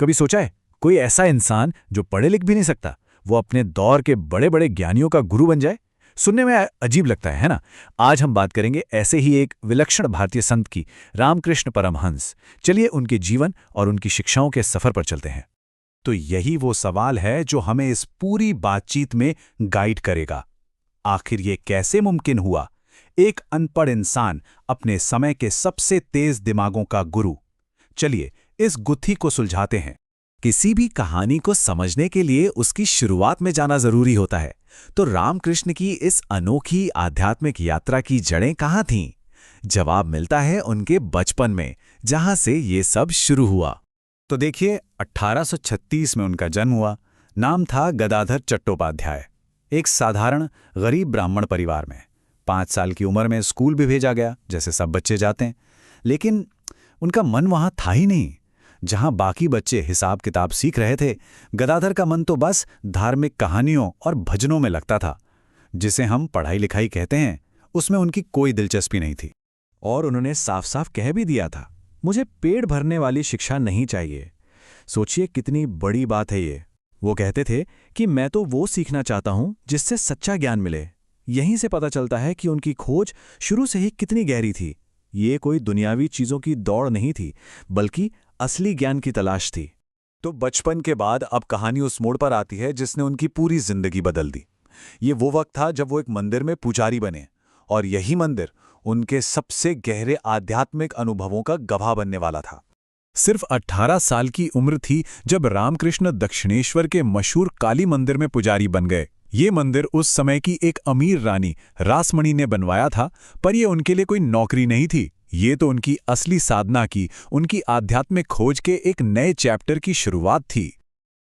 कभी सोचा है कोई ऐसा इंसान जो पढ़े लिख भी नहीं सकता, वो अपने दौर के बड़े बड़े ज्ञानियों का गुरु बन जाए? सुनने में अजीब लगता है ना? आज हम बात करेंगे ऐसे ही एक विलक्षण भारतीय संत की, रामकृष्ण परमहंस। चलिए उनके जीवन और उनकी शिक्षाओं के सफर पर चलते हैं। तो यही वो सवाल है जो हमें इस पूरी बातचीत में गाइड करेगा। आखिर ये कैसे मुमकिन हुआ? एक अनपढ़ इंसान अपने समय के सबसे तेज दिमागों का गुरु। चलिए इस गुत्थी को सुलझाते हैं। किसी भी कहानी को समझने के लिए उसकी शुरुआत में जाना जरूरी होता है। तो रामकृष्ण की इस अनोखी आध्यात्मिक यात्रा की जड़ें कहाँ थीं? जवाब मिलता है उनके बचपन में, जहां से ये सब शुरू हुआ। तो देखिए, 1836 में उनका जन्म हुआ। नाम था गदाधर चट्टोपाध्याय। एक साधारण गरीब ब्राह्मण परिवार में 5 साल की उम्र में स्कूल भी भेजा गया, जैसे सब बच्चे जाते हैं। लेकिन उनका मन वहां था ही नहीं। जहां बाकी बच्चे हिसाब किताब सीख रहे थे, गदाधर का मन तो बस धार्मिक कहानियों और भजनों में लगता था। जिसे हम पढ़ाई लिखाई कहते हैं, उसमें उनकी कोई दिलचस्पी नहीं थी। और उन्होंने साफ साफ कह भी दिया था, मुझे पेट भरने वाली शिक्षा नहीं चाहिए। सोचिए कितनी बड़ी बात है ये। वो कहते थे कि मैं तो वो सीखना चाहता हूं जिससे सच्चा ज्ञान मिले। यहीं से पता चलता है कि उनकी खोज शुरू से ही कितनी गहरी थी। ये कोई दुनियावी चीजों की दौड़ नहीं थी, बल्कि असली ज्ञान की तलाश थी। तो बचपन के बाद अब कहानी उस मोड़ पर आती है जिसने उनकी पूरी जिंदगी बदल दी। ये वो वक्त था जब वो एक मंदिर में पुजारी बने, और यही मंदिर उनके सबसे गहरे आध्यात्मिक अनुभवों का गवाह बनने वाला था। सिर्फ 18 साल की उम्र थी जब रामकृष्ण दक्षिणेश्वर के मशहूर काली मंदिर में पुजारी बन गए। ये मंदिर उस समय की एक अमीर रानी रासमणी ने बनवाया था, पर यह उनके लिए कोई नौकरी नहीं थी। ये तो उनकी असली साधना की, उनकी आध्यात्मिक खोज के एक नए चैप्टर की शुरुआत थी।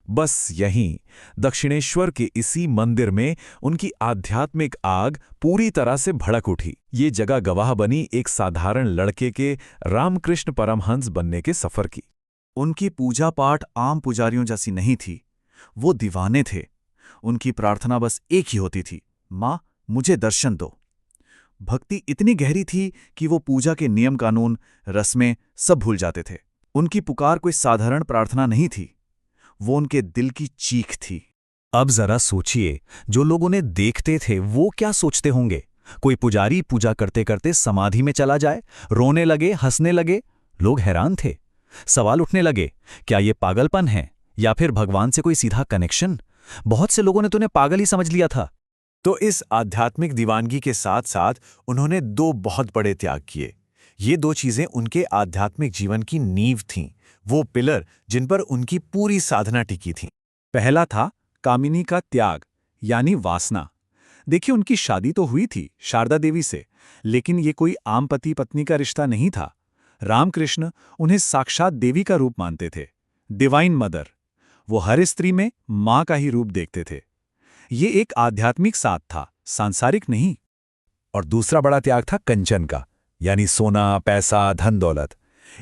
बस यहीं दक्षिणेश्वर के इसी मंदिर में उनकी आध्यात्मिक आग पूरी तरह से भड़क उठी। ये जगह गवाह बनी एक साधारण लड़के के रामकृष्ण परमहंस बनने के सफर की। उनकी पूजा पाठ आम पुजारियों जैसी नहीं थी। वो दीवाने थे। उनकी प्रार्थना बस एक ही होती थी, माँ मुझे दर्शन दो। भक्ति इतनी गहरी थी कि वो पूजा के नियम कानून, रस्में सब भूल जाते थे। उनकी पुकार कोई साधारण प्रार्थना नहीं थी, वो उनके दिल की चीख थी। अब जरा सोचिए, जो लोग उन्हें देखते थे वो क्या सोचते होंगे? कोई पुजारी पूजा करते करते समाधि में चला जाए, रोने लगे, हंसने लगे। लोग हैरान थे। सवाल उठने लगे, क्या ये पागलपन है या फिर भगवान से कोई सीधा कनेक्शन? बहुत से लोगों ने तो उन्हें पागल ही समझ लिया था। तो इस आध्यात्मिक दीवानगी के साथ साथ उन्होंने 2 बहुत बड़े त्याग किए। ये 2 चीजें उनके आध्यात्मिक जीवन की नींव थीं, वो पिलर जिन पर उनकी पूरी साधना टिकी थी। पहला था कामिनी का त्याग, यानी वासना। देखिए, उनकी शादी तो हुई थी शारदा देवी से, लेकिन ये कोई आम पति पत्नी का रिश्ता नहीं था। रामकृष्ण उन्हें साक्षात देवी का रूप मानते थे, डिवाइन मदर। वो हर स्त्री में माँ का ही रूप देखते थे। ये एक आध्यात्मिक साथ था, सांसारिक नहीं। और दूसरा बड़ा त्याग था कंचन का, यानी सोना, पैसा, धन दौलत।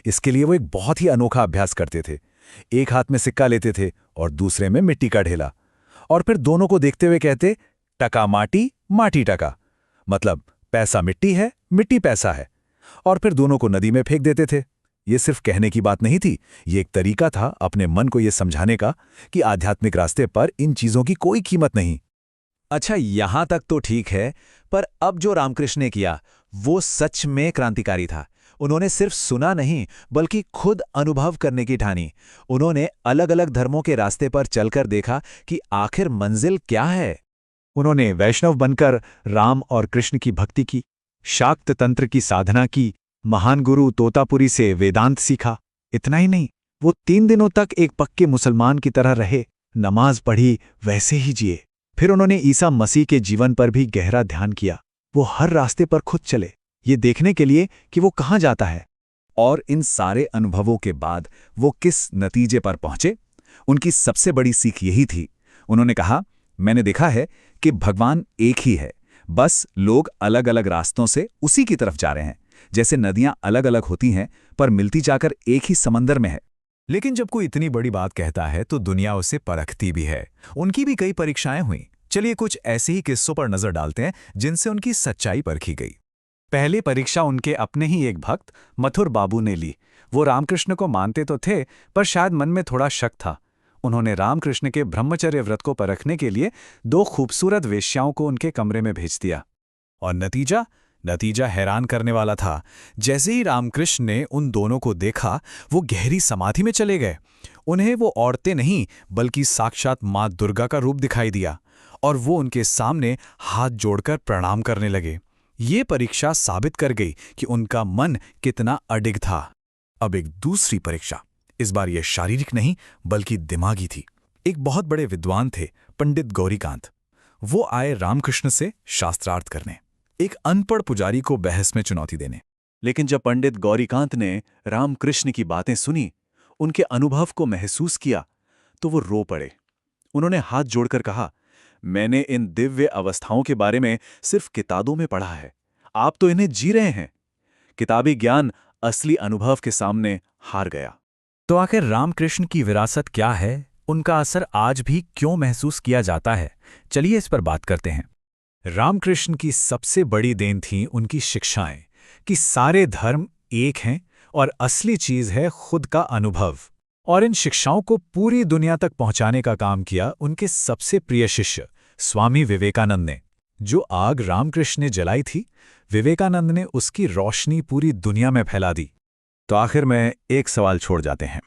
इसके लिए वो एक बहुत ही अनोखा अभ्यास करते थे। एक हाथ में सिक्का लेते थे और दूसरे में मिट्टी का ढेला, और फिर दोनों को देखते हुए कहते, टका माटी, माटी टका। मतलब पैसा मिट्टी है, मिट्टी पैसा है। और फिर दोनों को नदी में फेंक देते थे। ये सिर्फ कहने की बात नहीं थी, ये एक तरीका था अपने मन को ये समझाने का कि आध्यात्मिक रास्ते पर इन चीजों की कोई कीमत नहीं। अच्छा, यहां तक तो ठीक है, पर अब जो रामकृष्ण ने किया वो सच में क्रांतिकारी था। उन्होंने सिर्फ सुना नहीं, बल्कि खुद अनुभव करने की ठानी। उन्होंने अलग अलग धर्मों के रास्ते पर चलकर देखा कि आखिर मंजिल क्या है। उन्होंने वैष्णव बनकर राम और कृष्ण की भक्ति की, शाक्त तंत्र की साधना की, महान गुरु तोतापुरी से वेदांत सीखा। इतना ही नहीं, वो 3 दिनों तक एक पक्के मुसलमान की तरह रहे, नमाज पढ़ी, वैसे ही जिए। फिर उन्होंने ईसा मसीह के जीवन पर भी गहरा ध्यान किया। वो हर रास्ते पर खुद चले, ये देखने के लिए कि वो कहाँ जाता है। और इन सारे अनुभवों के बाद वो किस नतीजे पर पहुंचे? उनकी सबसे बड़ी सीख यही थी। उन्होंने कहा, मैंने देखा है कि भगवान एक ही है, बस लोग अलग अलग रास्तों से उसी की तरफ जा रहे हैं। जैसे नदियां अलग अलग होती हैं, पर मिलती जाकर एक ही समंदर में है। लेकिन जब कोई इतनी बड़ी बात कहता है तो दुनिया उसे परखती भी है। उनकी भी कई परीक्षाएं हुई। चलिए कुछ ऐसे ही किस्सों पर नजर डालते हैं जिनसे उनकी सच्चाई परखी गई। पहली परीक्षा उनके अपने ही एक भक्त मथुर बाबू ने ली। वो रामकृष्ण को मानते तो थे, पर शायद मन में थोड़ा शक था। उन्होंने रामकृष्ण के ब्रह्मचर्य व्रत को परखने के लिए 2 खूबसूरत वेश्याओं को उनके कमरे में भेज दिया। और नतीजा हैरान करने वाला था। जैसे ही रामकृष्ण ने उन दोनों को देखा, वो गहरी समाधि में चले गए। उन्हें वो औरतें नहीं, बल्कि साक्षात माँ दुर्गा का रूप दिखाई दिया, और वो उनके सामने हाथ जोड़कर प्रणाम करने लगे। ये परीक्षा साबित कर गई कि उनका मन कितना अडिग था। अब एक दूसरी परीक्षा, इस बार यह शारीरिक नहीं बल्कि दिमागी थी। एक बहुत बड़े विद्वान थे, पंडित गौरीकांत। वो आए रामकृष्ण से शास्त्रार्थ करने, एक अनपढ़ पुजारी को बहस में चुनौती देने। लेकिन जब पंडित गौरीकांत ने रामकृष्ण की बातें सुनी, उनके अनुभव को महसूस किया, तो वो रो पड़े। उन्होंने हाथ जोड़कर कहा, मैंने इन दिव्य अवस्थाओं के बारे में सिर्फ किताबों में पढ़ा है, आप तो इन्हें जी रहे हैं। किताबी ज्ञान असली अनुभव के सामने हार गया। तो आखिर रामकृष्ण की विरासत क्या है, उनका असर आज भी क्यों महसूस किया जाता है? चलिए इस पर बात करते हैं। रामकृष्ण की सबसे बड़ी देन थी उनकी शिक्षाएं, कि सारे धर्म एक हैं और असली चीज है खुद का अनुभव। और इन शिक्षाओं को पूरी दुनिया तक पहुंचाने का काम किया उनके सबसे प्रिय शिष्य स्वामी विवेकानंद ने। जो आग रामकृष्ण ने जलाई थी, विवेकानंद ने उसकी रोशनी पूरी दुनिया में फैला दी। तो आखिर में एक सवाल छोड़ जाते हैं।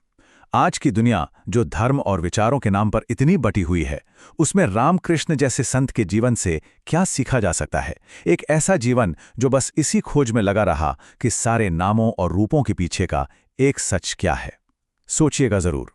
आज की दुनिया जो धर्म और विचारों के नाम पर इतनी बटी हुई है, उसमें रामकृष्ण जैसे संत के जीवन से क्या सीखा जा सकता है? एक ऐसा जीवन जो बस इसी खोज में लगा रहा कि सारे नामों और रूपों के पीछे का एक सच क्या है। सोचिएगा जरूर।